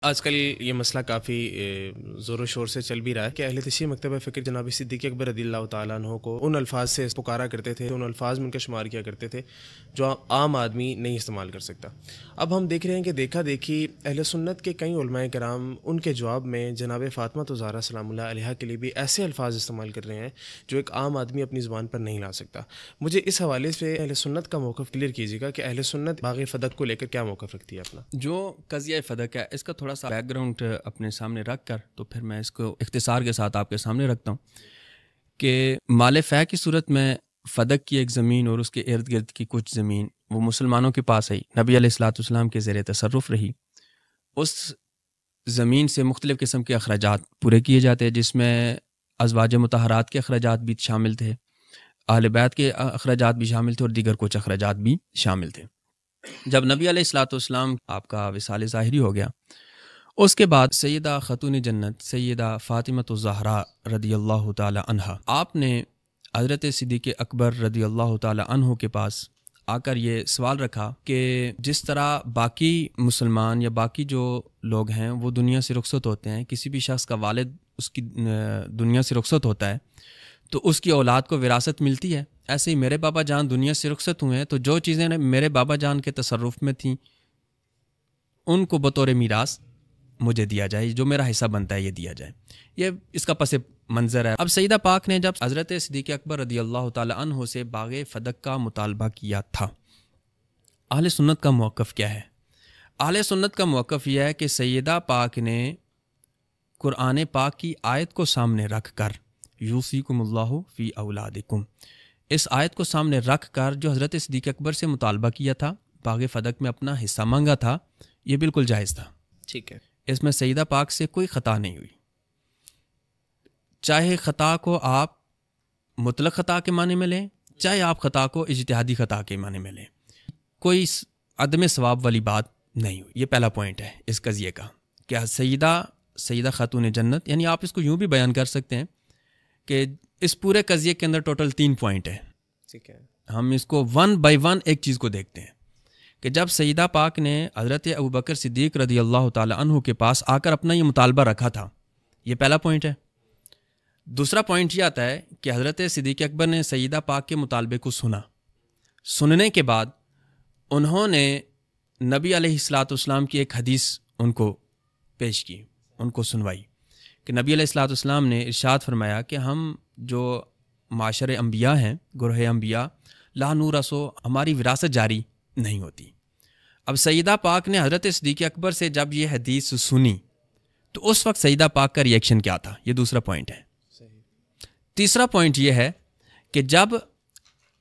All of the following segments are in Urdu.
آج کل یہ مسئلہ کافی زور و شور سے چل بھی رہا ہے کہ اہل تشیع مکتبہ فکر جناب صدیق اکبر رضی اللہ تعالیٰ عنہ کو ان الفاظ سے پکارا کرتے تھے، ان الفاظ میں ان کا شمار کیا کرتے تھے جو عام آدمی نہیں استعمال کر سکتا۔ اب ہم دیکھ رہے ہیں کہ دیکھا دیکھی اہل سنت کے کئی علماء کرام ان کے جواب میں جناب فاطمہ زہرا سلام اللہ علیہا کے لیے بھی ایسے الفاظ استعمال کر رہے ہیں جو ایک عام آدمی اپنی زبان پر نہیں لا سکتا۔ مجھے اس حوالے سے اہل سنت کا موقف کلیئر کیجیے گا کہ اہل سنت باغ فدق کو لے کر کیا موقف رکھتی ہے اپنا۔ جو قضیہ فدق ہے اس کا تھوڑا سا بیک گراؤنڈ اپنے سامنے رکھ کر تو پھر میں اس کو اختصار کے ساتھ آپ کے سامنے رکھتا ہوں کہ مال فہ کی صورت میں فدق کی ایک زمین اور اس کے ارد گرد کی کچھ زمین وہ مسلمانوں کے پاس آئی، نبی علیہ الصلوۃ والسلام کے زیر تصرف رہی۔ اس زمین سے مختلف قسم کے اخراجات پورے کیے جاتے، جس میں ازواج مطہرات کے اخراجات بھی شامل تھے، اہل بیت کے اخراجات بھی شامل تھے اور دیگر کچھ اخراجات بھی شامل تھے۔ جب نبی علیہ الصلوۃ والسلام آپ کا وصال ظاہری ہو گیا، اس کے بعد سیدہ خاتون جنت سیدہ فاطمہ الزہرا رضی اللہ تعالی عنہا آپ نے حضرت صدیق اکبر رضی اللہ تعالی عنہ کے پاس آ کر یہ سوال رکھا کہ جس طرح باقی مسلمان یا باقی جو لوگ ہیں وہ دنیا سے رخصت ہوتے ہیں، کسی بھی شخص کا والد اس کی دنیا سے رخصت ہوتا ہے تو اس کی اولاد کو وراثت ملتی ہے، ایسے ہی میرے بابا جان دنیا سے رخصت ہوئے ہیں تو جو چیزیں میرے بابا جان کے تصرف میں تھیں ان کو بطور میراث مجھے دیا جائے، جو میرا حصہ بنتا ہے یہ دیا جائے۔ یہ اس کا پس منظر ہے۔ اب سیدہ پاک نے جب حضرت صدیق اکبر رضی اللہ تعالی عنہ سے باغ فدق کا مطالبہ کیا تھا، اہل سنت کا موقف کیا ہے؟ اہل سنت کا موقف یہ ہے کہ سیدہ پاک نے قرآن پاک کی آیت کو سامنے رکھ کر یوصیکم اللہ فی اولادکم، اس آیت کو سامنے رکھ کر جو حضرت صدیق اکبر سے مطالبہ کیا تھا، باغ فدق میں اپنا حصہ مانگا تھا، یہ بالکل جائز تھا۔ ٹھیک ہے، اس میں سیدہ پاک سے کوئی خطا نہیں ہوئی، چاہے خطا کو آپ مطلق خطا کے معنی میں لیں، چاہے آپ خطا کو اجتہادی خطا کے معنی میں لیں، کوئی عدم ثواب والی بات نہیں ہوئی۔ یہ پہلا پوائنٹ ہے اس قضیے کا کہ سیدہ خاتون جنت، یعنی آپ اس کو یوں بھی بیان کر سکتے ہیں کہ اس پورے قضیے کے اندر ٹوٹل 3 پوائنٹ ہیں۔ ٹھیک ہے، ہم اس کو 1 بائی 1 ایک چیز کو دیکھتے ہیں کہ جب سیدہ پاک نے حضرت ابوبکر صدیق رضی اللہ تعالی عنہ کے پاس آ کر اپنا یہ مطالبہ رکھا تھا، یہ پہلا پوائنٹ ہے۔ دوسرا پوائنٹ یہ آتا ہے کہ حضرت صدیق اکبر نے سیدہ پاک کے مطالبے کو سننے کے بعد انہوں نے نبی علیہ الصلوۃ والسلام کی ایک حدیث ان کو پیش کی، ان کو سنوائی کہ نبی علیہ الصلوۃ والسلام نے ارشاد فرمایا کہ ہم جو معاشر انبیاء ہیں، گروہ انبیاء، لا نورثو، ہماری وراثت جاری نہیں ہوتی۔ اب سیدہ پاک نے حضرت صدیق اکبر سے جب یہ حدیث سنی تو اس وقت سیدہ پاک کا ریئیکشن کیا تھا؟ یہ دوسرا پوائنٹ ہے۔ تیسرا پوائنٹ یہ ہے کہ جب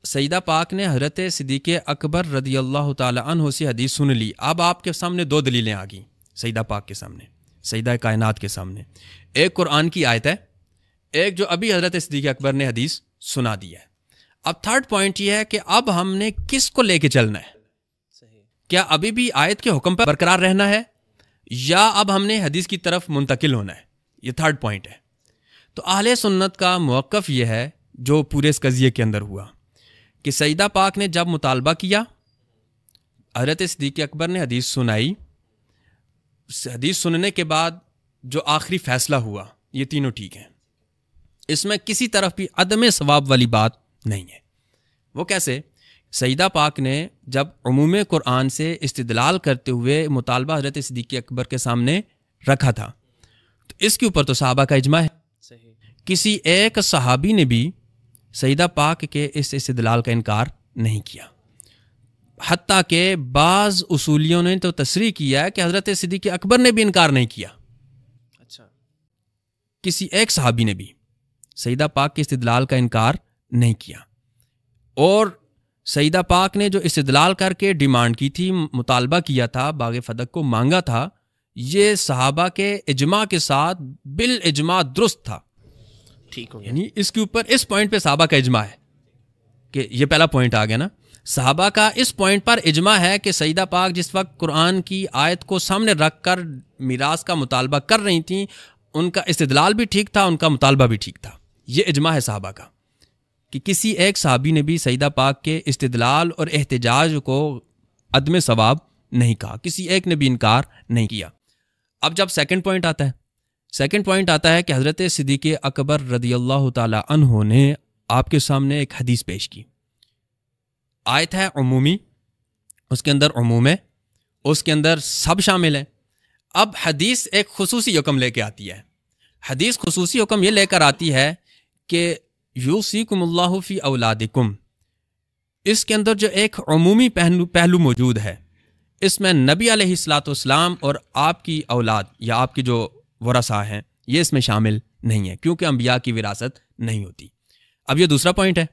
سیدہ پاک نے حضرت صدیق اکبر رضی اللہ تعالی عنہ سے حدیث سن لی، اب آپ کے سامنے 2 دلیلیں آ گئیں، سیدہ پاک کے سامنے، سیدہ کائنات کے سامنے، ایک قرآن کی آیت ہے، ایک جو ابھی حضرت صدیق اکبر نے حدیث سنا دی ہے۔ اب تھرڈ پوائنٹ یہ ہے کہ اب ہم نے کس کو لے کے چلنا ہے؟ کیا ابھی بھی آیت کے حکم پر برقرار رہنا ہے یا اب ہم نے حدیث کی طرف منتقل ہونا ہے؟ یہ تھرڈ پوائنٹ ہے۔ تو اہل سنت کا موقف یہ ہے جو پورے اس قضیے کے اندر ہوا کہ سیدہ پاک نے جب مطالبہ کیا، حضرت صدیق اکبر نے حدیث سنائی، حدیث سننے کے بعد جو آخری فیصلہ ہوا، یہ تینوں ٹھیک ہیں، اس میں کسی طرف بھی عدم ثواب والی بات نہیں ہے۔ وہ کیسے؟ سیدہ پاک نے جب عموم قرآن سے استدلال کرتے ہوئے مطالبہ حضرت صدیق اکبر کے سامنے رکھا تھا تو اس کے اوپر تو صحابہ کا اجماع ہے، کسی ایک صحابی نے بھی سیدہ پاک کے اس استدلال کا انکار نہیں کیا، حتیٰ کہ بعض اصولیوں نے تو تصریح کیا ہے کہ حضرت صدیق اکبر نے بھی انکار نہیں کیا۔ اچھا، کسی ایک صحابی نے بھی سیدہ پاک کے استدلال کا انکار نہیں کیا، اور سیدہ پاک نے جو استدلال کر کے ڈیمانڈ کی تھی، مطالبہ کیا تھا، باغ فدق کو مانگا تھا، یہ صحابہ کے اجماع کے ساتھ بالاجماع درست تھا۔ ٹھیک ہو گیا، یعنی اس کے اوپر اس پوائنٹ پہ صحابہ کا اجماع ہے کہ یہ پہلا پوائنٹ آ گیا نا، صحابہ کا اس پوائنٹ پر اجماع ہے کہ سیدہ پاک جس وقت قرآن کی آیت کو سامنے رکھ کر میراث کا مطالبہ کر رہی تھیں، ان کا استدلال بھی ٹھیک تھا، ان کا مطالبہ بھی ٹھیک تھا۔ یہ اجماع ہے صحابہ کا کہ کسی ایک صحابی نے بھی سیدہ پاک کے استدلال اور احتجاج کو عدم ثواب نہیں کہا، کسی ایک نے بھی انکار نہیں کیا۔ اب جب سیکنڈ پوائنٹ آتا ہے کہ حضرت صدیق اکبر رضی اللہ تعالی عنہ نے آپ کے سامنے ایک حدیث پیش کی. آیت ہے عمومی، اس کے اندر عموم ہے، اس کے اندر سب شامل ہیں. اب حدیث ایک خصوصی حکم لے کے آتی ہے. حدیث خصوصی حکم یہ لے کر آتی ہے کہ یوصیکم اللہ فی اولادکم. اس کے اندر جو ایک عمومی پہلو موجود ہے، اس میں نبی علیہ الصلاۃ والسلام اور آپ کی اولاد یا آپ کی جو ورثاء ہیں یہ اس میں شامل نہیں ہے، کیونکہ انبیاء کی وراثت نہیں ہوتی. اب یہ دوسرا پوائنٹ ہے.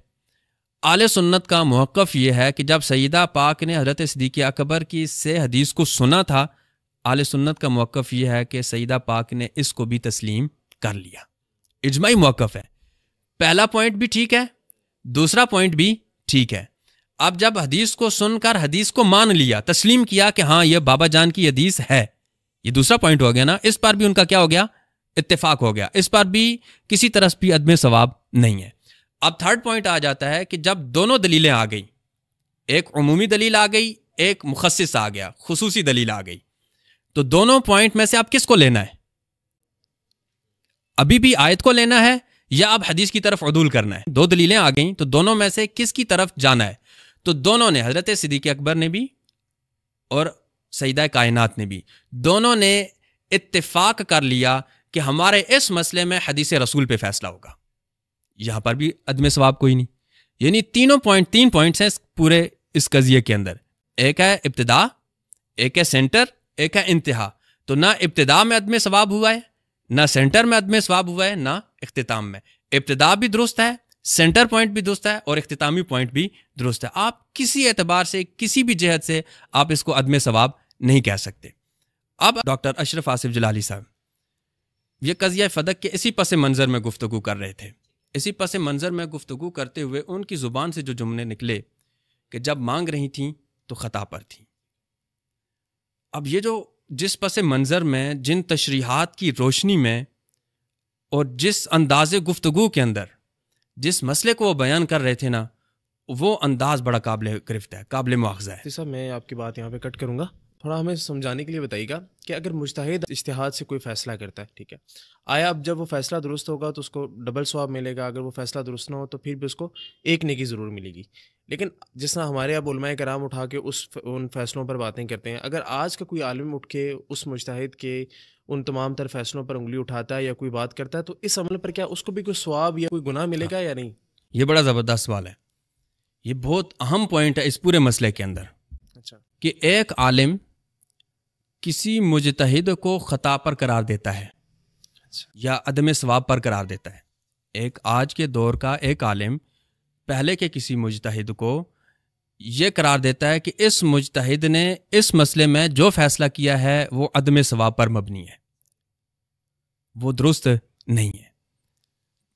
اہل سنت کا موقف یہ ہے کہ جب سیدہ پاک نے حضرت صدیق اکبر کی سے حدیث کو سنا تھا، اہل سنت کا موقف یہ ہے کہ سیدہ پاک نے اس کو بھی تسلیم کر لیا. اجماعی موقف ہے. پہلا پوائنٹ بھی ٹھیک ہے، دوسرا پوائنٹ بھی ٹھیک ہے. اب جب حدیث کو سن کر حدیث کو مان لیا، تسلیم کیا کہ ہاں یہ بابا جان کی حدیث ہے، یہ دوسرا پوائنٹ ہو گیا نا. اس پر بھی ان کا کیا ہو گیا؟ اتفاق ہو گیا. اس پر بھی کسی طرح بھی عدم ثواب نہیں ہے. اب تھرڈ پوائنٹ آ جاتا ہے کہ جب دونوں دلیلیں آ گئی، ایک عمومی دلیل آ گئی، ایک مخصص آ گیا، خصوصی دلیل آ گئی، تو دونوں پوائنٹ میں سے آپ کس کو لینا ہے؟ ابھی بھی آیت کو لینا ہے یا اب حدیث کی طرف عدول کرنا ہے؟ دو دلیلیں آ گئیں تو دونوں میں سے کس کی طرف جانا ہے؟ تو دونوں نے، حضرت صدیق اکبر نے بھی اور سیدہ کائنات نے بھی، دونوں نے اتفاق کر لیا کہ ہمارے اس مسئلے میں حدیث رسول پہ فیصلہ ہوگا. یہاں پر بھی عدم ثواب کوئی نہیں. یعنی تین پوائنٹس ہیں پورے اس قضیے کے اندر. ایک ہے ابتدا، ایک ہے سینٹر، ایک ہے انتہا. تو نہ ابتدا میں عدم ثواب ہوا ہے، نہ سینٹر میں عدم ثواب ہوا ہے، نہ اختتام میں. ابتدا بھی درست ہے، سینٹر پوائنٹ بھی درست ہے اور اختتامی پوائنٹ بھی درست ہے. آپ کسی اعتبار سے، کسی بھی جہت سے آپ اس کو عدم ثواب نہیں کہہ سکتے. اب ڈاکٹر اشرف آصف جلالی صاحب یہ قضیہ فدق کے اسی پس منظر میں گفتگو کر رہے تھے. اسی پس منظر میں گفتگو کرتے ہوئے ان کی زبان سے جو جملے نکلے کہ جب مانگ رہی تھیں تو خطا پر تھیں. اب یہ جو جس پس منظر میں، جن تشریحات کی روشنی میں اور جس انداز گفتگو کے اندر جس مسئلے کو وہ بیان کر رہے تھے نا، وہ انداز بڑا قابل گرفت ہے، قابل مواخذہ ہے. صاحب میں آپ کی بات یہاں پہ کٹ کروں گا. تھوڑا ہمیں سمجھانے کے لیے بتائیے گا کہ اگر مجتہد اجتہاد سے کوئی فیصلہ کرتا ہے، ٹھیک ہے، آیا اب جب وہ فیصلہ درست ہوگا تو اس کو ڈبل ثواب ملے گا، اگر وہ فیصلہ درست نہ ہو تو پھر بھی اس کو ایک نیکی ضرور ملے گی. لیکن جس طرح ہمارے اب علماء کرام اٹھا کے ان فیصلوں پر باتیں کرتے ہیں، اگر آج کا کوئی عالم اٹھ کے اس مجتہد کے ان تمام تر فیصلوں پر انگلی اٹھاتا ہے یا کوئی بات کرتا ہے تو اس عمل پر کیا اس کو بھی کوئی ثواب یا کوئی گناہ ملے گا یا نہیں؟ یہ بڑا زبردست سوال ہے. یہ بہت اہم پوائنٹ ہے اس پورے مسئلے کے اندر. اچھا. کہ ایک عالم کسی مجتہد کو خطا پر قرار دیتا ہے یا عدم ثواب پر قرار دیتا ہے. ایک آج کے دور کا ایک عالم پہلے کے کسی مجتہد کو یہ قرار دیتا ہے کہ اس مجتہد نے اس مسئلے میں جو فیصلہ کیا ہے وہ عدم ثواب پر مبنی ہے، وہ درست نہیں ہے.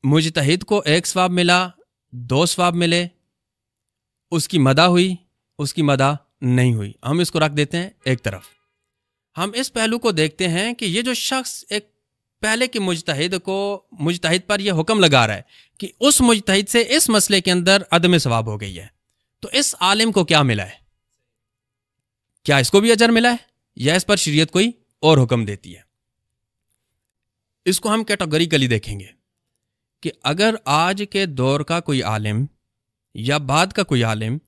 مجتہد کو ایک ثواب ملا، دو ثواب ملے، اس کی مدح ہوئی، اس کی مدح نہیں ہوئی، ہم اس کو رکھ دیتے ہیں ایک طرف. ہم اس پہلو کو دیکھتے ہیں کہ یہ جو شخص ایک پہلے کے مجتہد پر یہ حکم لگا رہا ہے کہ اس مجتہد سے اس مسئلے کے اندر عدم ثواب ہو گئی ہے، تو اس عالم کو کیا ملا ہے؟ کیا اس کو بھی اجر ملا ہے یا اس پر شریعت کوئی اور حکم دیتی ہے؟ اس کو ہم کیٹیگوریکلی دیکھیں گے کہ اگر آج کے دور کا کوئی عالم یا بعد کا کوئی عالم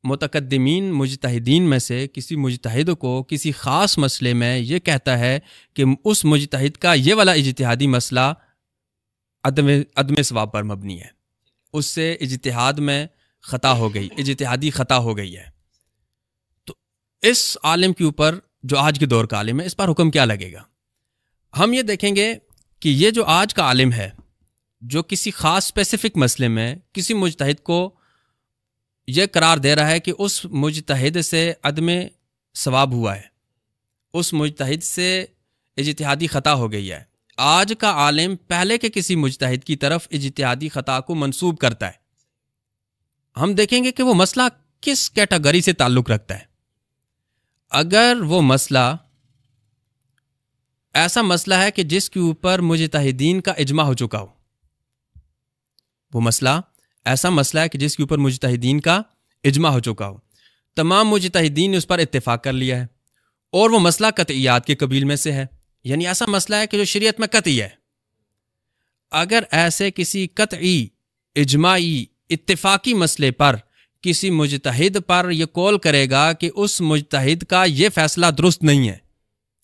متقدمین مجتہدین میں سے کسی مجتہد کو کسی خاص مسئلے میں یہ کہتا ہے کہ اس مجتہد کا یہ والا اجتہادی مسئلہ عدم ثواب پر مبنی ہے، اس سے اجتہاد میں خطا ہو گئی، اجتہادی خطا ہو گئی ہے، تو اس عالم کے اوپر جو آج کے دور کا عالم ہے اس پر حکم کیا لگے گا؟ ہم یہ دیکھیں گے کہ یہ جو آج کا عالم ہے جو کسی خاص اسپیسیفک مسئلے میں کسی مجتہد کو یہ قرار دے رہا ہے کہ اس مجتہد سے عدم ثواب ہوا ہے، اس مجتہد سے اجتہادی خطا ہو گئی ہے، آج کا عالم پہلے کے کسی مجتہد کی طرف اجتہادی خطا کو منسوب کرتا ہے. ہم دیکھیں گے کہ وہ مسئلہ کس کیٹیگری سے تعلق رکھتا ہے. اگر وہ مسئلہ ایسا مسئلہ ہے کہ جس کے اوپر مجتہدین کا اجماع ہو چکا ہو، وہ مسئلہ ایسا مسئلہ ہے کہ جس کے اوپر مجتہدین کا اجماع ہو چکا ہو، تمام مجتہدین نے اس پر اتفاق کر لیا ہے اور وہ مسئلہ قطعیات کے قبیل میں سے ہے، یعنی ایسا مسئلہ ہے کہ جو شریعت میں قطعی ہے. اگر ایسے کسی قطعی اجماعی اتفاقی مسئلے پر کسی مجتہد پر یہ قول کرے گا کہ اس مجتہد کا یہ فیصلہ درست نہیں ہے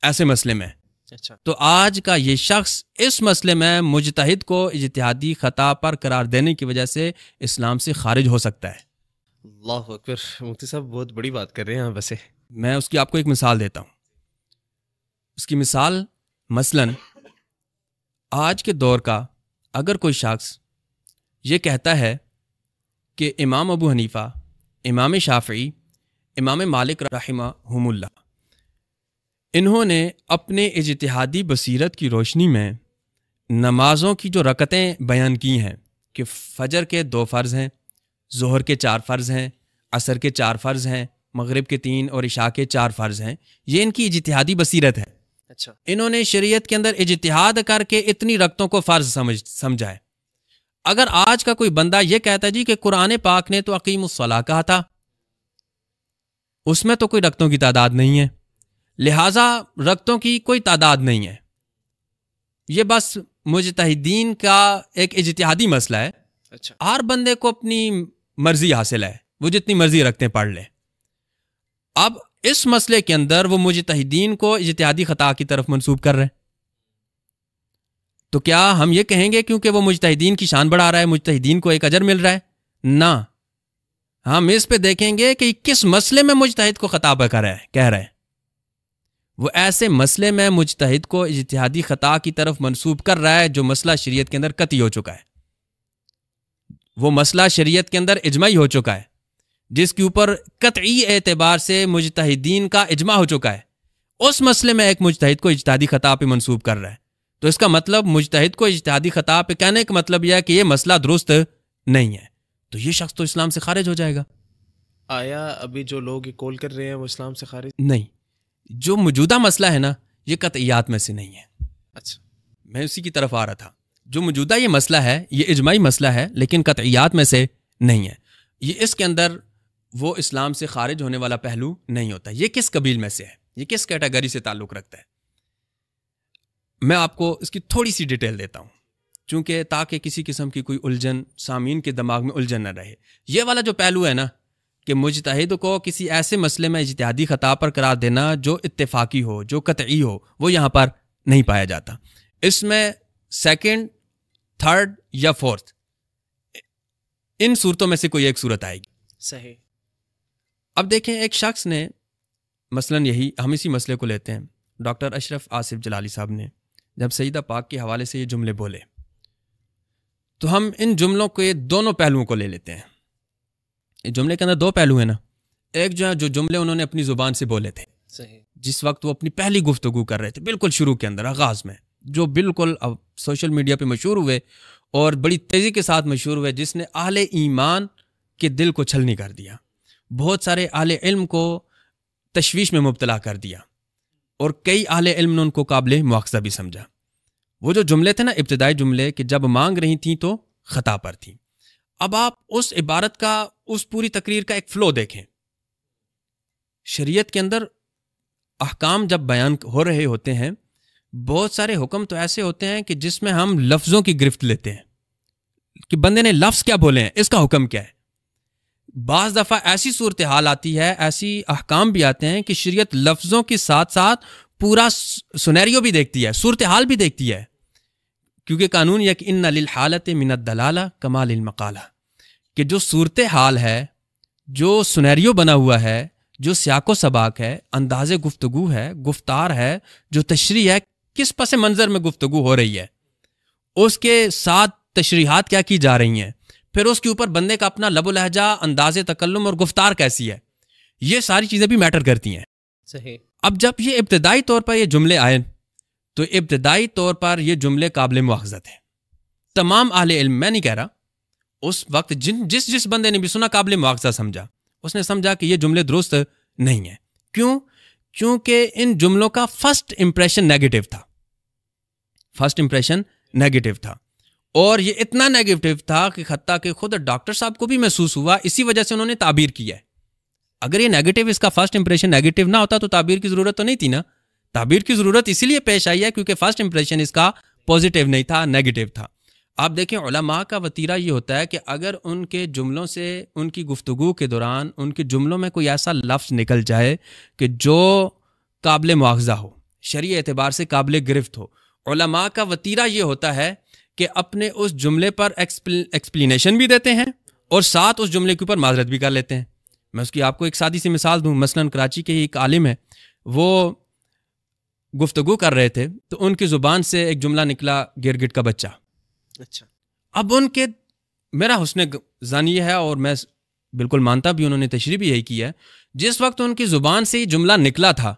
ایسے مسئلے میں, اچھا, تو آج کا یہ شخص اس مسئلے میں مجتہد کو اجتہادی خطا پر قرار دینے کی وجہ سے اسلام سے خارج ہو سکتا ہے. اللہ اکبر, مفتی صاحب بہت بڑی بات کر رہے ہیں ویسے. میں اس کی آپ کو ایک مثال دیتا ہوں. اس کی مثال مثلاً آج کے دور کا اگر کوئی شخص یہ کہتا ہے کہ امام ابو حنیفہ, امام شافعی, امام مالک رحمہم اللہ, انہوں نے اپنے اجتہادی بصیرت کی روشنی میں نمازوں کی جو رکعتیں بیان کی ہیں کہ فجر کے 2 فرض ہیں, ظہر کے 4 فرض ہیں, عصر کے 4 فرض ہیں, مغرب کے 3 اور عشاء کے 4 فرض ہیں, یہ ان کی اجتہادی بصیرت ہے. اچھا, انہوں نے شریعت کے اندر اجتہاد کر کے اتنی رکعتوں کو فرض سمجھا ہے. اگر آج کا کوئی بندہ یہ کہتا ہے جی کہ قرآن پاک نے تو اقیم الصلاۃ کہا تھا, اس میں تو کوئی رکعتوں کی تعداد نہیں ہے, لہٰذا رکعتوں کی کوئی تعداد نہیں ہے, یہ بس مجتہدین کا ایک اجتہادی مسئلہ ہے. اچھا, ہر بندے کو اپنی مرضی حاصل ہے, وہ جتنی مرضی رکھتے پڑھ لے. اب اس مسئلے کے اندر وہ مجتہدین کو اجتہادی خطا کی طرف منسوب کر رہے ہیں, تو کیا ہم یہ کہیں گے کیونکہ وہ مجتہدین کی شان بڑھا رہا ہے مجتہدین کو ایک اجر مل رہا ہے؟ نہ, ہم اس پہ دیکھیں گے کہ کس مسئلے میں مجتہد کو خطا کہہ رہا ہے. وہ ایسے مسئلے میں مجتہد کو اجتہادی خطا کی طرف منسوب کر رہا ہے جو مسئلہ شریعت کے اندر قطعی ہو چکا ہے, وہ مسئلہ شریعت کے اندر اجماعی ہو چکا ہے, جس کے اوپر قطعی اعتبار سے مجتہدین کا اجماع ہو چکا ہے. اس مسئلے میں ایک مجتہد کو اجتہادی خطا پہ منسوب کر رہا ہے, تو اس کا مطلب مجتہد کو اجتہادی خطا پہ کہنے کا مطلب یہ ہے کہ یہ مسئلہ درست نہیں ہے, تو یہ شخص تو اسلام سے خارج ہو جائے گا. آیا ابھی جو لوگ یہ کول کر رہے ہیں وہ اسلام سے خارج نہیں, جو موجودہ مسئلہ ہے نا یہ قطعیات میں سے نہیں ہے. اچھا, میں اسی کی طرف آ رہا تھا. جو موجودہ یہ مسئلہ ہے یہ اجماعی مسئلہ ہے لیکن قطعیات میں سے نہیں ہے. یہ اس کے اندر وہ اسلام سے خارج ہونے والا پہلو نہیں ہوتا. یہ کس قبیل میں سے ہے, یہ کس کیٹیگری سے تعلق رکھتا ہے, میں آپ کو اس کی تھوڑی سی ڈیٹیل دیتا ہوں چونکہ تاکہ کسی قسم کی کوئی الجھن سامعین کے دماغ میں الجھن نہ رہے. یہ والا جو پہلو ہے نا کہ مجتہد کو کسی ایسے مسئلے میں اجتہادی خطا پر قرار دینا جو اتفاقی ہو, جو قطعی ہو, وہ یہاں پر نہیں پایا جاتا. اس میں سیکنڈ, تھرڈ یا فورتھ ان صورتوں میں سے کوئی ایک صورت آئے گی. صحیح. اب دیکھیں ایک شخص نے مثلاً یہی ہم اسی مسئلے کو لیتے ہیں, ڈاکٹر اشرف آصف جلالی صاحب نے جب سیدہ پاک کے حوالے سے یہ جملے بولے تو ہم ان جملوں کے دونوں پہلوؤں کو لے لیتے ہیں. جملے کے اندر 2 پہلو ہیں نا, ایک جو ہے جو جملے انہوں نے اپنی زبان سے بولے تھے صحیح, جس وقت وہ اپنی پہلی گفتگو کر رہے تھے بالکل شروع کے اندر آغاز میں, جو بالکل سوشل میڈیا پہ مشہور ہوئے اور بڑی تیزی کے ساتھ مشہور ہوئے, جس نے اہل ایمان کے دل کو چھلنی کر دیا, بہت سارے اہل علم کو تشویش میں مبتلا کر دیا اور کئی اہل علم نے ان کو قابل مواخذہ بھی سمجھا. وہ جو جملے تھے نا ابتدائی جملے کہ جب مانگ رہی تھیں تو خطا پر تھیں. اب آپ اس عبارت کا اس پوری تقریر کا ایک فلو دیکھیں. شریعت کے اندر احکام جب بیان ہو رہے ہوتے ہیں بہت سارے حکم تو ایسے ہوتے ہیں کہ جس میں ہم لفظوں کی گرفت لیتے ہیں کہ بندے نے لفظ کیا بولے ہیں, اس کا حکم کیا ہے. بعض دفعہ ایسی صورتحال آتی ہے, ایسی احکام بھی آتے ہیں کہ شریعت لفظوں کے ساتھ ساتھ پورا سنیریو بھی دیکھتی ہے, صورتحال بھی دیکھتی ہے, کیونکہ قانون یہ کہ ان للحالت من الدلالہ کما للمقالہ, کہ جو صورتحال ہے, جو سنیریو بنا ہوا ہے, جو سیاق و سباق ہے, انداز گفتگو ہے, گفتار ہے, جو تشریح ہے, کس پس منظر میں گفتگو ہو رہی ہے, اس کے ساتھ تشریحات کیا کی جا رہی ہیں, پھر اس کے اوپر بندے کا اپنا لب و لہجہ, انداز تکلم اور گفتار کیسی ہے, یہ ساری چیزیں بھی میٹر کرتی ہیں. صحیح. اب جب یہ ابتدائی طور پر یہ جملے آئے تو ابتدائی طور پر یہ جملے قابل مواخذت ہیں. تمام اہل علم, میں نہیں کہہ رہا, اس وقت جس بندے نے بھی سنا قابل مواخذہ سمجھا, اس نے سمجھا کہ یہ جملے درست نہیں ہیں. کیوں؟ کیونکہ ان جملوں کا فرسٹ امپریشن نیگیٹو تھا, فرسٹ امپریشن نیگیٹو تھا, اور یہ اتنا نیگیٹو تھا کہ حتیٰ کہ خود ڈاکٹر صاحب کو بھی محسوس ہوا, اسی وجہ سے انہوں نے تعبیر کیا ہے. اگر یہ نیگیٹو, اس کا فرسٹ امپریشن نیگیٹو نہ ہوتا تو تعبیر کی ضرورت تو نہیں تھی نا, تعبیر کی ضرورت اسی لیے پیش آئی ہے کیونکہ فرسٹ امپریشن اس کا پازیٹیو نہیں تھا، نیگیٹو تھا. آپ دیکھیں علماء کا وتیرہ یہ ہوتا ہے کہ اگر ان کے جملوں سے، ان کی گفتگو کے دوران ان کے جملوں میں کوئی ایسا لفظ نکل جائے کہ جو قابل مواخذہ ہو، شرعی اعتبار سے قابل گرفت ہو، علماء کا وتیرہ یہ ہوتا ہے کہ اپنے اس جملے پر ایکسپلینیشن بھی دیتے ہیں اور ساتھ اس جملے کے اوپر معذرت بھی کر لیتے ہیں. میں اس کی آپ کو ایک سادی سی مثال دوں. مثلاً کراچی کے ہی ایک عالم ہے، وہ گفتگو کر رہے تھے تو ان کی زبان سے ایک جملہ نکلا گرگٹ کا بچہ. اچھا. اب ان کے، میرا حسن ظن یہ ہے اور میں بالکل مانتا بھی، انہوں نے تشریح بھی یہی کی ہے، جس وقت ان کی زبان سے یہ جملہ نکلا تھا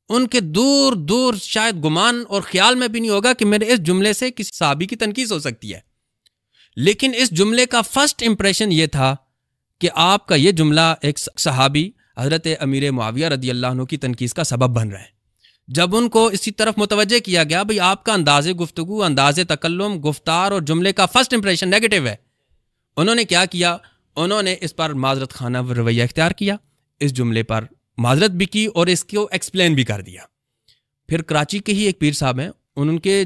ان کے دور دور شاید گمان اور خیال میں بھی نہیں ہوگا کہ میرے اس جملے سے کسی صحابی کی تنقید ہو سکتی ہے. لیکن اس جملے کا فرسٹ امپریشن یہ تھا کہ آپ کا یہ جملہ ایک صحابی حضرت امیر معاویہ رضی اللہ عنہ کی تنقید کا سبب بن رہا ہے. جب ان کو اسی طرف متوجہ کیا گیا بھئی آپ کا انداز گفتگو، انداز تکلم، گفتار اور جملے کا فرسٹ امپریشن نیگیٹو ہے، انہوں نے کیا کیا؟ انہوں نے اس پر معذرت خانہ رویہ اختیار کیا، اس جملے پر معذرت بھی کی اور اس کو ایکسپلین بھی کر دیا. پھر کراچی کے ہی ایک پیر صاحب ہیں، ان کے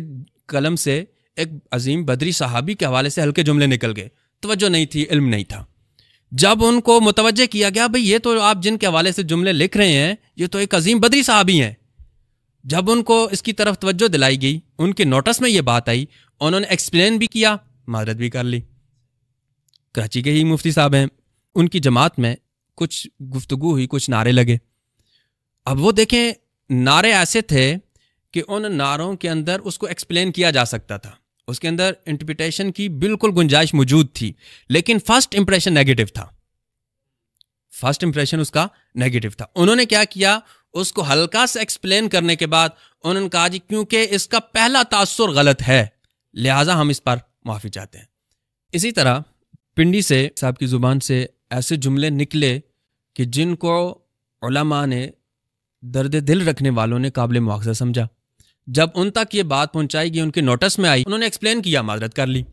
قلم سے ایک عظیم بدری صحابی کے حوالے سے ہلکے جملے نکل گئے، توجہ نہیں تھی، علم نہیں تھا. جب ان کو متوجہ کیا گیا بھئی یہ تو آپ جن کے حوالے سے جملے لکھ رہے ہیں یہ تو ایک عظیم بدری صحابی ہیں، جب ان کو اس کی طرف توجہ دلائی گئی، ان کے نوٹس میں یہ بات آئی، انہوں نے ایکسپلین بھی کیا، معذرت بھی کر لی. کراچی کے ہی مفتی صاحب ہیں، ان کی جماعت میں کچھ گفتگو ہوئی، کچھ نعرے لگے. اب وہ دیکھیں نعرے ایسے تھے کہ ان نعروں کے اندر اس کو ایکسپلین کیا جا سکتا تھا، اس کے اندر انٹرپریٹیشن کی بالکل گنجائش موجود تھی، لیکن فرسٹ امپریشن نیگیٹو تھا. فرسٹ امپریشن اس کا نیگیٹو تھا. انہوں نے کیا کیا؟ اس کو ہلکا سے ایکسپلین کرنے کے بعد انہوں نے کہا جی کیونکہ اس کا پہلا تاثر غلط ہے لہٰذا ہم اس پر معافی چاہتے ہیں. اسی طرح پنڈی سے صاحب کی زبان سے ایسے جملے نکلے کہ جن کو علماء نے، درد دل رکھنے والوں نے قابل مواخذہ سمجھا. جب ان تک یہ بات پہنچائی گئی، ان کے نوٹس میں آئی، انہوں نے ایکسپلین کیا، معذرت کر لی.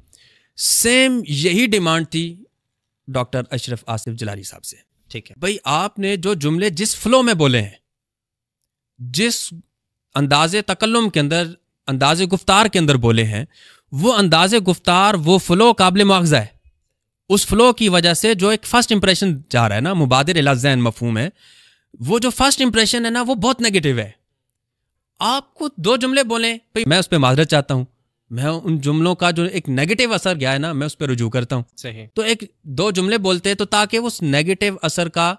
سیم یہی ڈیمانڈ تھی ڈاکٹر اشرف آصف جلاری صاحب سے. ٹھیک ہے بھئی آپ نے جو جملے جس فلو میں بولے ہیں، جس انداز تکلم کے اندر، انداز گفتار کے اندر بولے ہیں، وہ انداز گفتار، وہ فلو قابل مواخذہ ہے. اس فلو کی وجہ سے جو ایک فرسٹ امپریشن جا رہا ہے نا، مبادر الی ذہن مفہوم ہے، وہ جو فرسٹ امپریشن ہے نا وہ بہت نیگیٹو ہے. آپ کو دو جملے بولیں، میں اس پہ معذرت چاہتا ہوں، میں ان جملوں کا جو ایک نیگیٹو اثر گیا ہے نا میں اس پہ رجوع کرتا ہوں. صحیح. تو ایک دو جملے بولتے تو تاکہ اس نیگیٹو اثر کا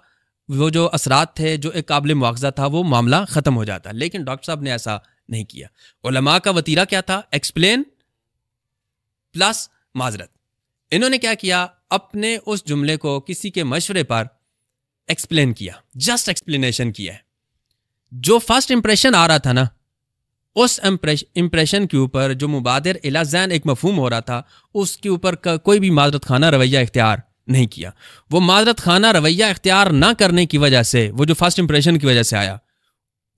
وہ جو اثرات تھے، جو ایک قابل مواخذہ تھا، وہ معاملہ ختم ہو جاتا. لیکن ڈاکٹر صاحب نے ایسا نہیں کیا. علماء کا وتیرہ کیا تھا؟ ایکسپلین پلس معذرت. انہوں نے کیا کیا؟ اپنے اس جملے کو کسی کے مشورے پر ایکسپلین کیا، جسٹ ایکسپلینیشن کیا ہے. جو فرسٹ امپریشن آ رہا تھا نا، اس امپریشن کے اوپر جو مبادر الی ذہن ایک مفہوم ہو رہا تھا، اس کے اوپر کوئی بھی معذرت خانہ رویہ اختیار نہیں کیا. وہ معذرت خانہ رویہ اختیار نہ کرنے کی وجہ سے، وہ جو فرسٹ امپریشن کی وجہ سے آیا،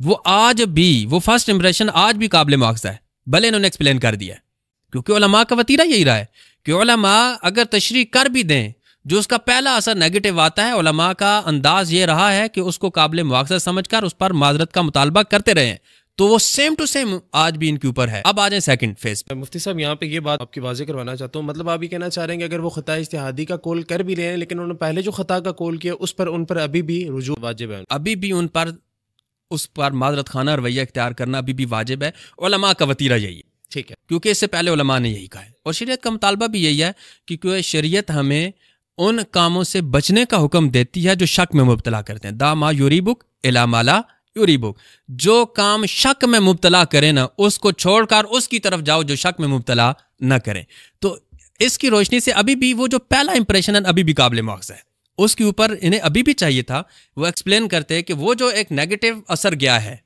وہ آج بھی، وہ فرسٹ امپریشن آج بھی قابل مواخذہ ہے، بھلے انہوں نے ایکسپلین کر دیا ہے. کیونکہ علماء کا وتیرہ یہی رہا ہے کہ علماء اگر تشریح کر بھی دیں، جو اس کا پہلا اثر نیگیٹو آتا ہے، علماء کا انداز یہ رہا ہے کہ اس کو قابل مواخذہ سمجھ کر اس پر معذرت کا مطالبہ کرتے رہے ہیں. تو وہ سیم ٹو سیم آج بھی ان کے اوپر ہے. اب آ جائیں سیکنڈ فیز پہ. مفتی صاحب یہاں پہ یہ بات آپ کی واضح کروانا چاہتا ہوں، مطلب آپ یہ کہنا چاہ رہے ہیں کہ اگر وہ خطا اجتہادی کا قول کر بھی رہے ہیں لیکن انہوں نے پہلے جو خطا کا قول کیا اس پر ان پر ابھی بھی رجوع واجب ہے، ابھی بھی ان پر، اس پر معذرت خانہ رویہ اختیار کرنا ابھی بھی واجب ہے. علماء کا وتیرہ یہی ہے. ٹھیک ہے. کیونکہ اس سے پہلے علماء نے یہی کہا ہے اور شریعت کا مطالبہ بھی یہی ہے کہ کیونکہ شریعت ہمیں ان کاموں سے بچنے کا حکم دیتی ہے جو شک میں مبتلا کرتے ہیں. دا ما یریبک الی ما لا یریبک. جو کام شک میں مبتلا کریں نا، اس کو چھوڑ کر اس کی طرف جاؤ جو شک میں مبتلا نہ کریں. تو اس کی روشنی سے ابھی بھی وہ جو پہلا امپریشن ہے ابھی بھی قابل مواخذہ ہے. اس کے اوپر انہیں ابھی بھی چاہیے تھا وہ ایکسپلین کرتے کہ وہ جو ایک نیگیٹو اثر گیا ہے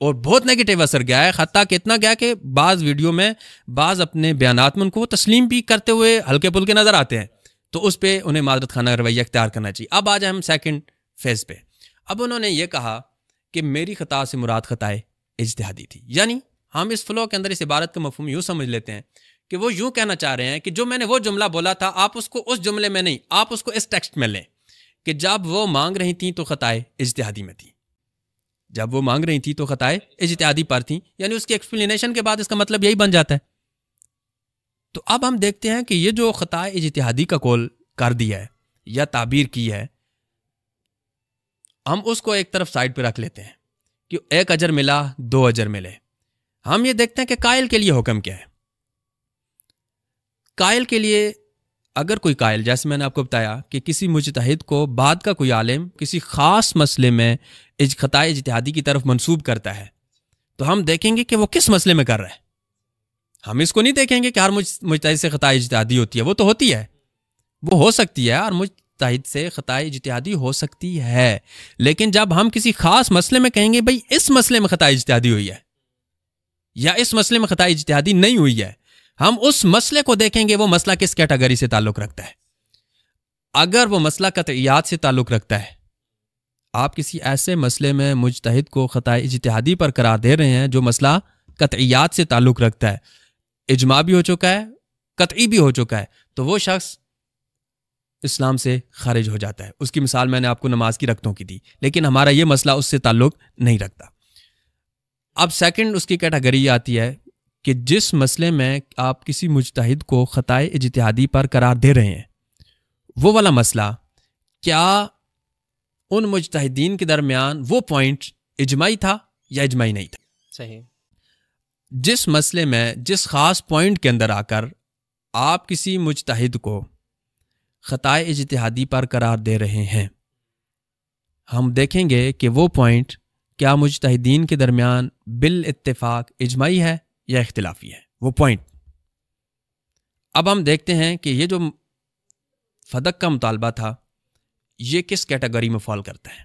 اور بہت نیگیٹو اثر گیا ہے، حتیٰ کہ اتنا گیا کہ بعض ویڈیو میں، بعض اپنے بیانات میں ان کو وہ تسلیم بھی کرتے ہوئے ہلکے پھلکے نظر آتے ہیں. تو اس پہ انہیں معذرت خانہ رویہ اختیار کرنا چاہیے. اب آ جائیں ہم سیکنڈ فیز پہ. اب انہوں نے یہ کہا کہ میری خطا سے مراد خطائے اجتہادی تھی. یعنی ہم اس فلو کے اندر اس عبارت کا مفہوم یوں سمجھ لیتے ہیں کہ وہ یوں کہنا چاہ رہے ہیں کہ جو میں نے وہ جملہ بولا تھا، آپ اس کو اس جملے میں نہیں، آپ اس کو اس ٹیکسٹ میں لیں کہ جب وہ مانگ رہی تھیں تو خطائے اجتہادی میں تھی. جب وہ مانگ رہی تھی تو خطائے اجتہادی پر تھیں، یعنی اس کی ایکسپلینیشن کے بعد اس کا مطلب یہی بن جاتا ہے۔ تو اب ہم دیکھتے ہیں کہ یہ جو خطائے اجتہادی کا قول کر دیا ہے یا تعبیر کی ہے، ہم اس کو ایک طرف سائڈ پہ رکھ لیتے ہیں کہ 1 اجر ملا 2 اجر ملے۔ ہم یہ دیکھتے ہیں کہ قائل کے لیے حکم کیا ہے۔ قائل کے لیے اگر کوئی قائل، جیسے میں نے آپ کو بتایا کہ کسی مجتہد کو بعد کا کوئی عالم کسی خاص مسئلے میں خطائے اجتہادی کی طرف منسوب کرتا ہے، تو ہم دیکھیں گے کہ وہ کس مسئلے میں کر رہا ہے۔ ہم اس کو نہیں دیکھیں گے کہ ہر مجتہد سے خطائے اجتہادی ہوتی ہے، وہ تو ہوتی ہے، وہ ہو سکتی ہے، اور مجتہد سے خطائے اجتہادی ہو سکتی ہے، لیکن جب ہم کسی خاص مسئلے میں کہیں گے بھئی اس مسئلے میں خطائے اجتہادی ہوئی ہے یا اس مسئلے میں خطائے اجتہادی نہیں ہوئی ہے، ہم اس مسئلے کو دیکھیں گے وہ مسئلہ کس کیٹیگری سے تعلق رکھتا ہے۔ اگر وہ مسئلہ قطعیات سے تعلق رکھتا ہے، آپ کسی ایسے مسئلے میں مجتہد کو خطائے اجتہادی پر قرار دے رہے ہیں جو مسئلہ قطعیات سے تعلق رکھتا ہے، اجماع بھی ہو چکا ہے، قطعی بھی ہو چکا ہے، تو وہ شخص اسلام سے خارج ہو جاتا ہے۔ اس کی مثال میں نے آپ کو نماز کی رکعتوں کی دی، لیکن ہمارا یہ مسئلہ اس سے تعلق نہیں رکھتا۔ اب سیکنڈ اس کی کیٹیگری آتی ہے کہ جس مسئلے میں آپ کسی مجتہد کو خطائے اجتہادی پر قرار دے رہے ہیں، وہ والا مسئلہ کیا ان مجتہدین کے درمیان وہ پوائنٹ اجماعی تھا یا اجماعی نہیں تھا؟ صحیح۔ جس مسئلے میں جس خاص پوائنٹ کے اندر آ کر آپ کسی مجتہد کو خطائے اجتہادی پر قرار دے رہے ہیں، ہم دیکھیں گے کہ وہ پوائنٹ کیا مجتہدین کے درمیان بالاتفاق اجماعی ہے یا اختلافی ہے، وہ پوائنٹ۔ اب ہم دیکھتے ہیں کہ یہ جو فدق کا مطالبہ تھا یہ کس کیٹیگری میں فال کرتا ہے۔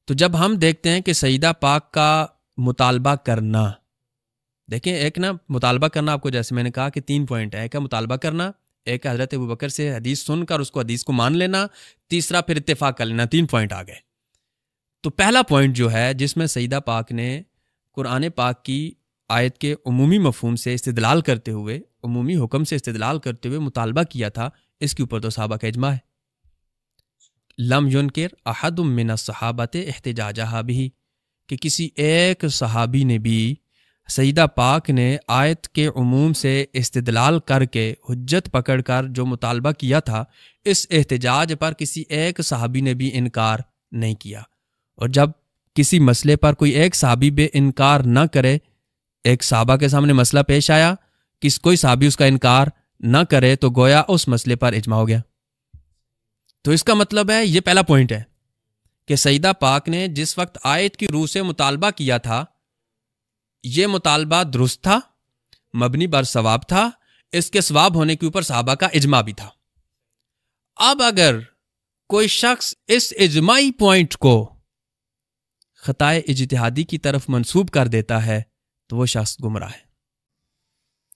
تو جب ہم دیکھتے ہیں کہ سیدہ پاک کا مطالبہ کرنا، دیکھیں ایک نا مطالبہ کرنا، آپ کو جیسے میں نے کہا کہ 3 پوائنٹ ہے، ایک ہے مطالبہ کرنا، ایک حضرت ابوبکر سے حدیث سن کر اس کو حدیث کو مان لینا، تیسرا پھر اتفاق کر لینا، 3 پوائنٹ آ گئے۔ تو پہلا پوائنٹ جو ہے جس میں سیدہ پاک نے قرآن پاک کی آیت کے عمومی مفہوم سے استدلال کرتے ہوئے، عمومی حکم سے استدلال کرتے ہوئے مطالبہ کیا تھا، اس کے اوپر تو صحابہ کا اجماع ہے۔ لم ينکر احد من الصحابۃ احتجاجہ بہ، کہ کسی ایک صحابی نے بھی سیدہ پاک نے آیت کے عموم سے استدلال کر کے حجت پکڑ کر جو مطالبہ کیا تھا، اس احتجاج پر کسی ایک صحابی نے بھی انکار نہیں کیا۔ اور جب کسی مسئلے پر کوئی ایک صحابی بے انکار نہ کرے، ایک صحابہ کے سامنے مسئلہ پیش آیا، کوئی صحابی اس کا انکار نہ کرے، تو گویا اس مسئلے پر اجماع ہو گیا۔ تو اس کا مطلب ہے، یہ پہلا پوائنٹ ہے کہ سیدہ پاک نے جس وقت آیت کی روح سے مطالبہ کیا تھا، یہ مطالبہ درست تھا، مبنی بر ثواب تھا، اس کے ثواب ہونے کے اوپر صحابہ کا اجماع بھی تھا۔ اب اگر کوئی شخص اس اجماعی پوائنٹ کو خطائے اجتہادی کی طرف منسوب کر دیتا ہے تو وہ شخص گمراہ ہے۔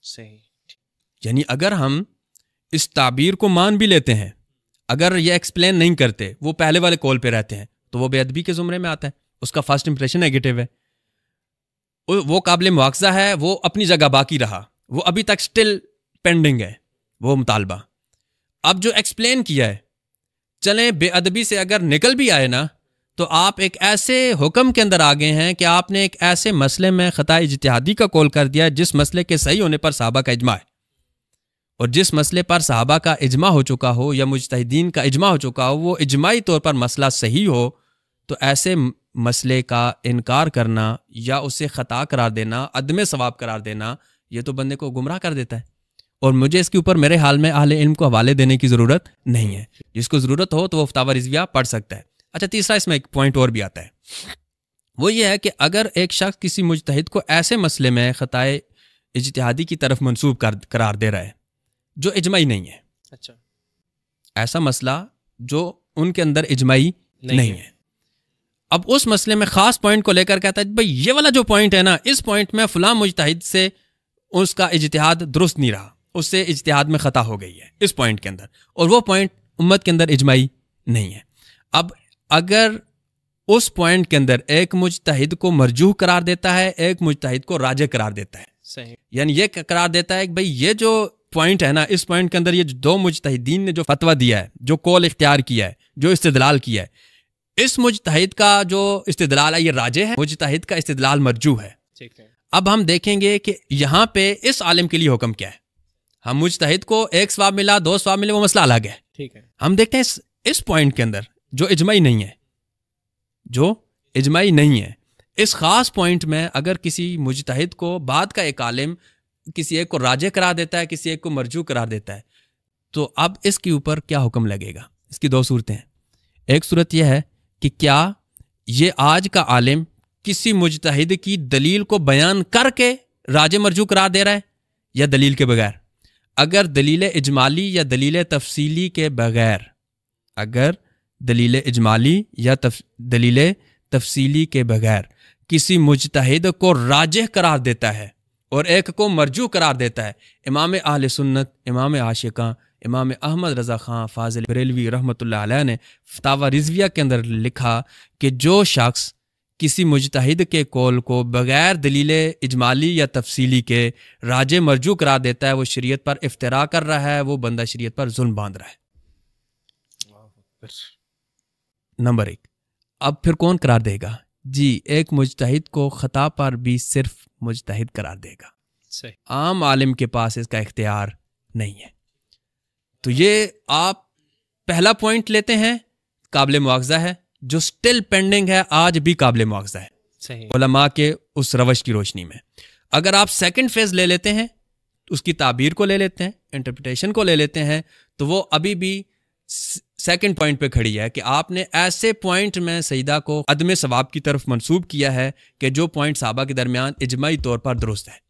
صحیح۔ یعنی اگر ہم اس تعبیر کو مان بھی لیتے ہیں، اگر یہ ایکسپلین نہیں کرتے، وہ پہلے والے کول پہ رہتے ہیں، تو وہ بے ادبی کے زمرے میں آتا ہے، اس کا فرسٹ امپریشن نیگیٹو ہے، وہ قابل مواخذہ ہے، وہ اپنی جگہ باقی رہا، وہ ابھی تک سٹل پینڈنگ ہے وہ مطالبہ۔ اب جو ایکسپلین کیا ہے، چلیں بے ادبی سے اگر نکل بھی آئے نا، تو آپ ایک ایسے حکم کے اندر آگے ہیں کہ آپ نے ایک ایسے مسئلے میں خطائے اجتہادی کا قول کر دیا جس مسئلے کے صحیح ہونے پر صحابہ کا اجماع ہے، اور جس مسئلے پر صحابہ کا اجماع ہو چکا ہو یا مجتہدین کا اجماع ہو چکا ہو، وہ اجماعی طور پر مسئلہ صحیح ہو، تو ایسے مسئلے کا انکار کرنا یا اسے خطا قرار دینا، عدم ثواب قرار دینا، یہ تو بندے کو گمراہ کر دیتا ہے۔ اور مجھے اس کے اوپر میرے حال میں اہل علم کو حوالے دینے کی ضرورت نہیں ہے، جس کو ضرورت ہو تو وہ فتاوی رضویہ پڑھ سکتا ہے۔ اچھا، تیسرا اس میں ایک پوائنٹ اور بھی آتا ہے، وہ یہ ہے کہ اگر ایک شخص کسی مجتہد کو ایسے مسئلے میں خطائے اجتہادی کی طرف منسوب قرار دے رہا ہے جو اجماعی نہیں ہے، اچھا، ایسا مسئلہ جو ان کے اندر اجماعی نہیں ہے، اب اس مسئلے میں خاص پوائنٹ کو لے کر کہتا ہے بھئی یہ والا جو پوائنٹ ہے نا، اس پوائنٹ میں فلاں مجتہد سے اس کا اجتہاد درست نہیں رہا، اس سے اجتہاد میں خطا ہو گئی ہے اس پوائنٹ کے اندر، اور وہ پوائنٹ امت کے اندر اجماعی نہیں ہے۔ اب اگر اس پوائنٹ کے اندر ایک مجتہد کو مرجوح قرار دیتا ہے، ایک مجتہد کو راجح قرار دیتا ہے، صحیح، یعنی یہ قرار دیتا ہے کہ بھئی یہ جو پوائنٹ ہے نا، اس پوائنٹ کے اندر یہ دو مجتہدین نے جو فتویٰ دیا ہے، جو قول اختیار کیا ہے، جو استدلال کیا ہے، اس مجتہد کا جو استدلال ہے یہ راجح ہے، مجتہد کا استدلال مرجوح ہے۔ اب ہم دیکھیں گے کہ یہاں پہ اس عالم کے لیے حکم کیا ہے۔ ہم مجتہد کو ایک ثواب ملا، 2 ثواب ملے، وہ مسئلہ الگ ہے، ٹھیک ہے۔ ہم دیکھتے ہیں اس پوائنٹ کے اندر جو اجماعی نہیں ہے، جو اجماعی نہیں ہے، اس خاص پوائنٹ میں اگر کسی مجتہد کو بعد کا ایک عالم کسی ایک کو راجح قرار دیتا ہے، کسی ایک کو مرجوح قرار دیتا ہے، تو اب اس کے اوپر کیا حکم لگے گا؟ اس کی 2 صورتیں ہیں۔ ایک صورت یہ ہے کہ کیا یہ آج کا عالم کسی مجتہد کی دلیل کو بیان کر کے راجح مرجوح قرار دے رہا ہے یا دلیل کے بغیر؟ اگر دلیل اجمالی یا دلیل تفصیلی کے بغیر، اگر دلیل اجمالی یا دلیل تفصیلی کے بغیر کسی مجتہد کو راجح قرار دیتا ہے اور ایک کو مرجوح قرار دیتا ہے، امام اہل سنت، امام عاشقاں، امام احمد رضا خان فاضل بریلوی رحمۃ اللہ علیہ نے فتاوی رضویہ کے اندر لکھا کہ جو شخص کسی مجتہد کے قول کو بغیر دلیل اجمالی یا تفصیلی کے راجح مرجوح قرار دیتا ہے، وہ شریعت پر افتراء کر رہا ہے، وہ بندہ شریعت پر ظلم باندھ رہا ہے۔ نمبر 1۔ اب پھر کون قرار دے گا؟ جی ایک مجتہد کو خطا پر بھی صرف مجتہد قرار دے گا، صحیح۔ عام عالم کے پاس اس کا اختیار نہیں ہے۔ تو یہ آپ پہلا پوائنٹ لیتے ہیں، قابل مواخذہ ہے، جو سٹل پینڈنگ ہے، آج بھی قابل مواخذہ ہے، صحیح، علماء کے اس روش کی روشنی میں۔ اگر آپ سیکنڈ فیز لے لیتے ہیں، اس کی تعبیر کو لے لیتے ہیں، انٹرپریٹیشن کو لے لیتے ہیں، تو وہ ابھی بھی سیکنڈ پوائنٹ پہ کھڑی ہے کہ آپ نے ایسے پوائنٹ میں سیدہ کو عدم ثواب کی طرف منسوب کیا ہے کہ جو پوائنٹ صحابہ کے درمیان اجماعی طور پر درست ہے۔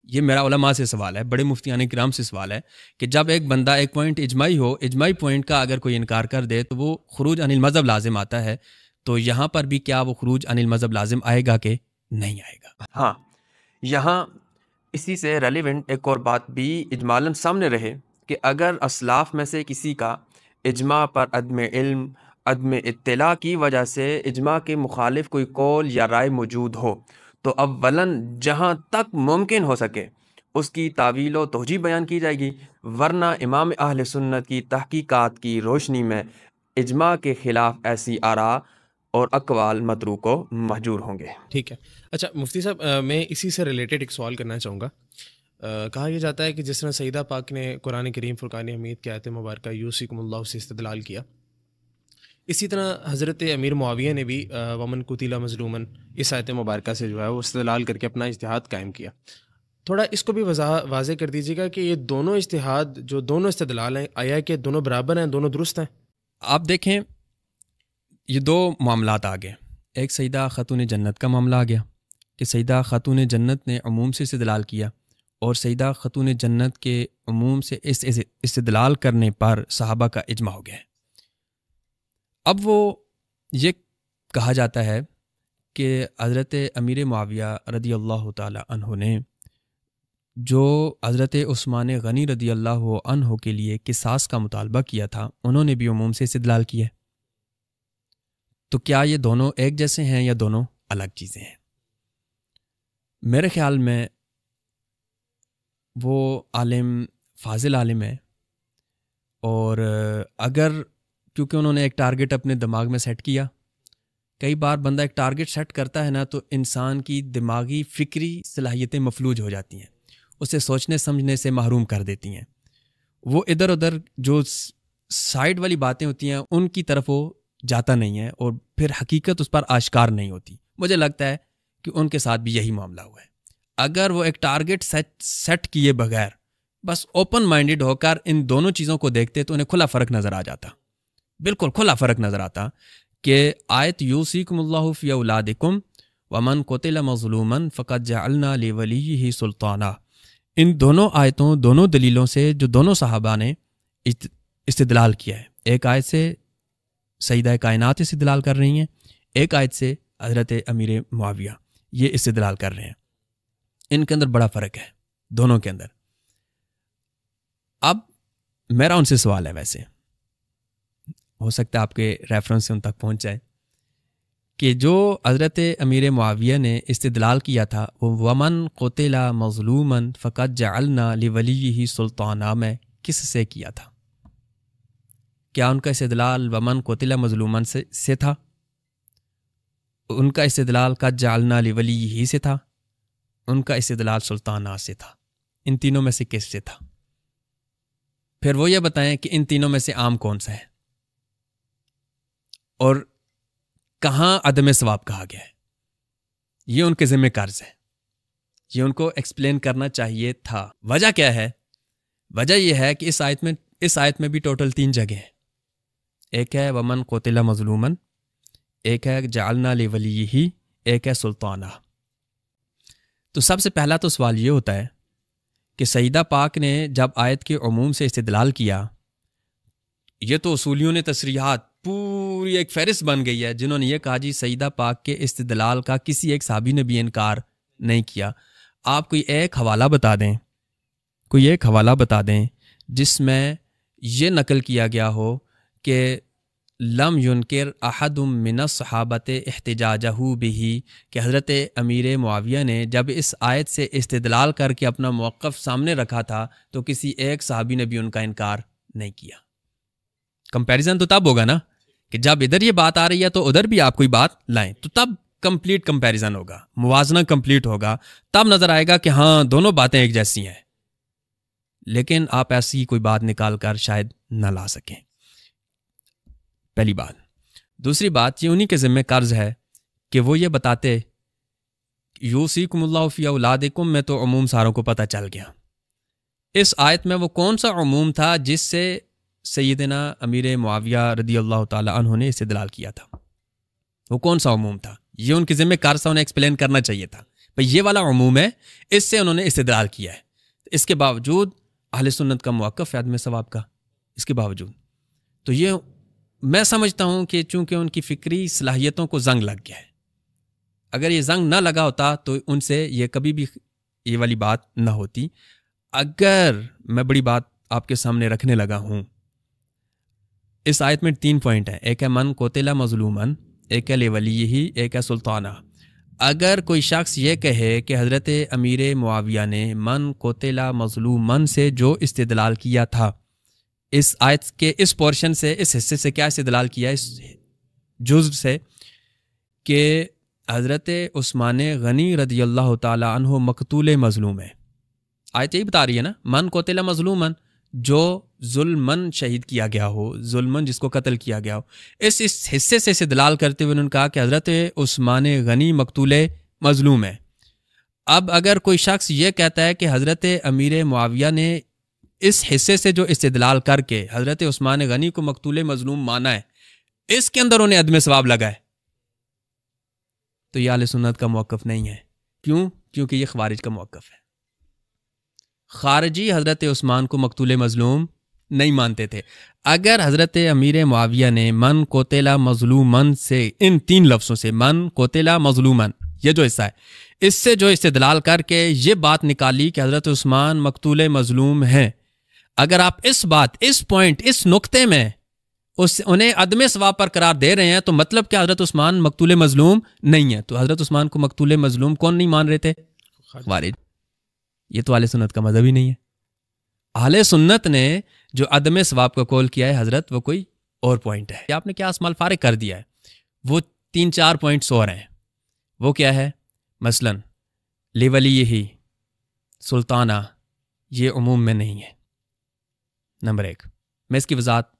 یہ میرا علماء سے سوال ہے، بڑے مفتیان کرام سے سوال ہے کہ جب ایک بندہ ایک پوائنٹ اجماعی ہو، اجماعی پوائنٹ کا اگر کوئی انکار کر دے تو وہ خروج عن المذہب لازم آتا ہے، تو یہاں پر بھی کیا وہ خروج عن المذہب لازم آئے گا کہ نہیں آئے گا؟ ہاں، یہاں اسی سے ریلیونٹ ایک اور بات بھی اجمالاً سامنے رہے کہ اگر اسلاف میں سے کسی کا اجماع پر عدم علم، عدم اطلاع کی وجہ سے اجماع کے مخالف کوئی قول یا رائے موجود ہو، تو اولاً جہاں تک ممکن ہو سکے اس کی تعویل و توجیہ بیان کی جائے گی، ورنہ امام اہل سنت کی تحقیقات کی روشنی میں اجماع کے خلاف ایسی آراء اور اقوال متروک و مہجور ہوں گے۔ ٹھیک ہے۔ اچھا مفتی صاحب، میں اسی سے ریلیٹڈ ایک سوال کرنا چاہوں گا۔ کہا یہ جاتا ہے کہ جس طرح سیدہ پاک نے قرآن کریم فرقان حمید کی آیت مبارکہ یوصیکم اللہ سے استدلال کیا، اسی طرح حضرت امیر معاویہ نے بھی ومن قتل مظلوما اس آیت مبارکہ سے جو ہے وہ استدلال کر کے اپنا اجتہاد قائم کیا۔ تھوڑا اس کو بھی واضح کر دیجیے گا کہ یہ دونوں اجتہاد جو دونوں استدلال ہیں، آیا کہ دونوں برابر ہیں، دونوں درست ہیں؟ آپ دیکھیں یہ 2 معاملات آ گئے۔ ایک سیدہ خاتون جنت کا معاملہ آ گیا کہ سیدہ خاتون جنت نے عموم سے استدلال کیا، اور سیدہ خاتون جنت کے عموم سے استدلال کرنے پر صحابہ کا اجماع ہو گیا ہے۔ اب وہ یہ کہا جاتا ہے کہ حضرت امیر معاویہ رضی اللہ تعالی عنہ نے جو حضرت عثمان غنی رضی اللہ عنہ کے لیے قصاص کا مطالبہ کیا تھا، انہوں نے بھی عموم سے استدلال کیا ہے۔ تو کیا یہ دونوں ایک جیسے ہیں یا دونوں الگ چیزیں ہیں؟ میرے خیال میں وہ عالم فاضل عالم ہے، اور اگر کیونکہ انہوں نے ایک ٹارگٹ اپنے دماغ میں سیٹ کیا، کئی بار بندہ ایک ٹارگٹ سیٹ کرتا ہے نا تو انسان کی دماغی فکری صلاحیتیں مفلوج ہو جاتی ہیں، اسے سوچنے سمجھنے سے محروم کر دیتی ہیں۔ وہ ادھر ادھر جو سائیڈ والی باتیں ہوتی ہیں ان کی طرف وہ جاتا نہیں ہے، اور پھر حقیقت اس پر آشکار نہیں ہوتی۔ مجھے لگتا ہے کہ ان کے ساتھ بھی یہی معاملہ ہوا ہے۔ اگر وہ ایک ٹارگٹ سیٹ کیے بغیر بس اوپن مائنڈڈ ہو کر ان دونوں چیزوں کو دیکھتے تو انہیں کھلا فرق نظر آ جاتا، بالکل کھلا فرق نظر آتا کہ آیت یوصیکم اللہ فی اولادکم ومن قتل مظلوما فقد جعلنا لولیہ سلطانا، ان دونوں آیتوں، دونوں دلیلوں سے جو دونوں صحابہ نے استدلال کیا ہے، ایک آیت سے سیدہ کائنات استدلال کر رہی ہیں، ایک آیت سے حضرت امیر معاویہ یہ استدلال کر رہے ہیں، ان کے اندر بڑا فرق ہے دونوں کے اندر۔ اب میرا ان سے سوال ہے، ویسے ہو سکتا ہے آپ کے ریفرنس سے ان تک پہنچ جائے، کہ جو حضرت امیر معاویہ نے استدلال کیا تھا وہ ومن قتل مظلوما فقد جعلنا لولیہ سلطانا میں کس سے کیا تھا؟ کیا ان کا استدلال ومن قتل مظلوما سے تھا؟ ان کا استدلال کا جعلنا لولی ہی سے تھا، ان کا استدلال سلطانات سے تھا، ان تینوں میں سے کس سے تھا؟ پھر وہ یہ بتائیں کہ ان تینوں میں سے عام کون سا ہے اور کہاں عدم ثواب کہا گیا ہے۔ یہ ان کے ذمہ قرض ہے، یہ ان کو ایکسپلین کرنا چاہیے تھا۔ وجہ کیا ہے؟ وجہ یہ ہے کہ اس آیت میں بھی ٹوٹل 3 جگہ ہیں، ایک ہے ومن قتل مظلومن، ایک ہے جعلنا لولیہ، ایک ہے سلطانہ۔ تو سب سے پہلا تو سوال یہ ہوتا ہے کہ سیدہ پاک نے جب آیت کے عموم سے استدلال کیا، یہ تو اصولیوں نے تصریحات پوری ایک فہرست بن گئی ہے جنہوں نے یہ کہا جی سیدہ پاک کے استدلال کا کسی ایک صحابی نے بھی انکار نہیں کیا۔ آپ کوئی ایک حوالہ بتا دیں جس میں یہ نقل کیا گیا ہو کہ لم ینکر احد من الصحابۃ احتجاجہ بہ، کہ حضرت امیر معاویہ نے جب اس آیت سے استدلال کر کے اپنا موقف سامنے رکھا تھا تو کسی ایک صحابی نے بھی ان کا انکار نہیں کیا۔ کمپیریزن تو تب ہوگا نا کہ جب ادھر یہ بات آ رہی ہے تو ادھر بھی آپ کوئی بات لائیں، تو تب کمپلیٹ کمپیریزن ہوگا، موازنہ کمپلیٹ ہوگا، تب نظر آئے گا کہ ہاں دونوں باتیں ایک جیسی ہیں۔ لیکن آپ ایسی کوئی بات نکال کر شاید نہ لا سکیں، پہلی بات۔ دوسری بات، یہ انہی کے ذمہ قرض ہے کہ وہ یہ بتاتے یوصیکم اللہ فی اولادکم میں تو عموم ساروں کو پتہ چل گیا۔ اس آیت میں وہ کون سا عموم تھا جس سے سیدنا امیر معاویہ رضی اللہ تعالی عنہ نے استدلال کیا تھا؟ وہ کون سا عموم تھا؟ یہ ان کے ذمہ قرض تھا، انہیں ایکسپلین کرنا چاہیے تھا بھئی یہ والا عموم ہے، اس سے انہوں نے استدلال کیا ہے۔ اس کے باوجود اہل سنت کا موقف ہے عدم ثواب کا، اس کے باوجود تو یہ میں سمجھتا ہوں کہ چونکہ ان کی فکری صلاحیتوں کو زنگ لگ گیا ہے، اگر یہ زنگ نہ لگا ہوتا تو ان سے یہ کبھی بھی یہ والی بات نہ ہوتی۔ اگر میں بڑی بات آپ کے سامنے رکھنے لگا ہوں، اس آیت میں 3 پوائنٹ ہیں، ایک ہے من قتل مظلومن، ایک ہے لولیہ، ایک ہے سلطانہ۔ اگر کوئی شخص یہ کہے کہ حضرت امیر معاویہ نے من قتل مظلومن سے جو استدلال کیا تھا، اس آیت کے اس پورشن سے، اس حصے سے کیا استدلال کیا، اس جزء سے کہ حضرت عثمان غنی رضی اللہ تعالی عنہ مقتول مظلوم ہے۔ آیت یہی بتا رہی ہے نا، من قتل مظلومن، جو ظلمن شہید کیا گیا ہو، ظلمن جس کو قتل کیا گیا ہو۔ اس حصے سے استدلال کرتے ہوئے انہوں نے کہا کہ حضرت عثمان غنی مقتول مظلوم ہے۔ اب اگر کوئی شخص یہ کہتا ہے کہ حضرت امیر معاویہ نے اس حصے سے جو استدلال کر کے حضرت عثمان غنی کو مقتول مظلوم مانا ہے، اس کے اندر انہیں عدم ثواب لگا ہے، تو یہ اہل سنت کا موقف نہیں ہے۔ کیوں؟ کیونکہ یہ خوارج کا موقف ہے۔ خارجی حضرت عثمان کو مقتول مظلوم نہیں مانتے تھے۔ اگر حضرت امیر معاویہ نے من قتل مظلومن سے، ان 3 لفظوں سے، من قتل مظلومن، یہ جو حصہ ہے، اس سے جو استدلال کر کے یہ بات نکالی کہ حضرت عثمان مقتول مظلوم ہیں، اگر آپ اس بات، اس پوائنٹ، اس نقطے میں انہیں عدم ثواب پر قرار دے رہے ہیں تو مطلب کہ حضرت عثمان مقتول مظلوم نہیں ہے۔ تو حضرت عثمان کو مقتول مظلوم کون نہیں مان رہے تھے؟ خوارج۔ یہ تو اہل سنت کا مذہب ہی نہیں ہے۔ اہل سنت نے جو عدم ثواب کا قول کیا ہے حضرت، وہ کوئی اور پوائنٹ ہے۔ آپ نے کیا اسمال فارغ کر دیا ہے، وہ 3-4 پوائنٹس اور ہیں۔ وہ کیا ہے؟ مثلا لیولیہ، سلطانہ، یہ عموم میں نہیں ہے، نمبر 1۔ میں اس کی وضاحت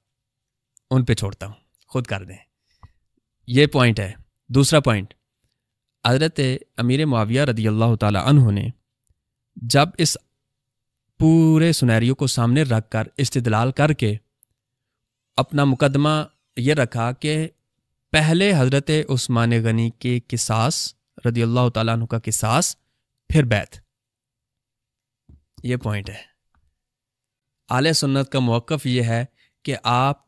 ان پہ چھوڑتا ہوں، خود کر دیں، یہ پوائنٹ ہے۔ دوسرا پوائنٹ، حضرت امیر معاویہ رضی اللہ تعالی عنہ نے جب اس پورے سنیریو کو سامنے رکھ کر استدلال کر کے اپنا مقدمہ یہ رکھا کہ پہلے حضرت عثمان غنی کے قصاص رضی اللہ تعالیٰ عنہ کا قصاص، پھر بیعت، یہ پوائنٹ ہے۔ اہل سنت کا موقف یہ ہے کہ آپ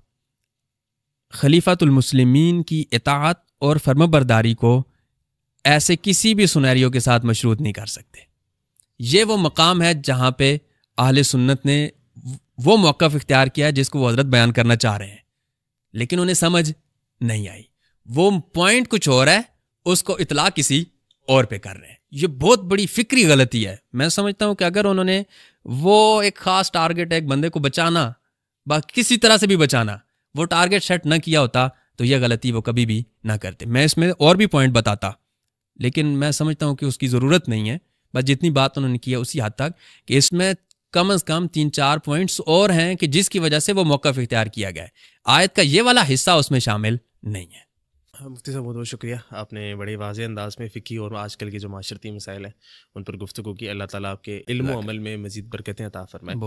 خلیفۃ المسلمین کی اطاعت اور فرمانبرداری کو ایسے کسی بھی سنیریو کے ساتھ مشروط نہیں کر سکتے۔ یہ وہ مقام ہے جہاں پہ اہل سنت نے وہ موقف اختیار کیا جس کو وہ حضرت بیان کرنا چاہ رہے ہیں، لیکن انہیں سمجھ نہیں آئی۔ وہ پوائنٹ کچھ اور ہے، اس کو اطلاع کسی اور پہ کر رہے ہیں۔ یہ بہت بڑی فکری غلطی ہے۔ میں سمجھتا ہوں کہ اگر انہوں نے وہ ایک خاص ٹارگٹ ہے، ایک بندے کو بچانا، کسی طرح سے بھی بچانا، وہ ٹارگٹ سیٹ نہ کیا ہوتا تو یہ غلطی وہ کبھی بھی نہ کرتے. میں اس میں اور بھی پوائنٹ بتاتا لیکن میں سمجھتا ہوں کہ اس کی ضرورت نہیں ہے. بس جتنی بات انہوں نے کی ہے اسی حد تک کہ اس میں کم از کم 3-4 پوائنٹس اور ہیں کہ جس کی وجہ سے وہ موقف اختیار کیا گیا ہے. آیت کا یہ والا حصہ اس میں شامل نہیں ہے. مفتی صاحب بہت بہت شکریہ، آپ نے بڑے واضح انداز میں فقہی اور آج کل کے جو معاشرتی مسائل ہیں ان پر گفتگو کی. اللہ تعالیٰ آپ کے علم و عمل میں مزید برکتیں عطا فرمائے.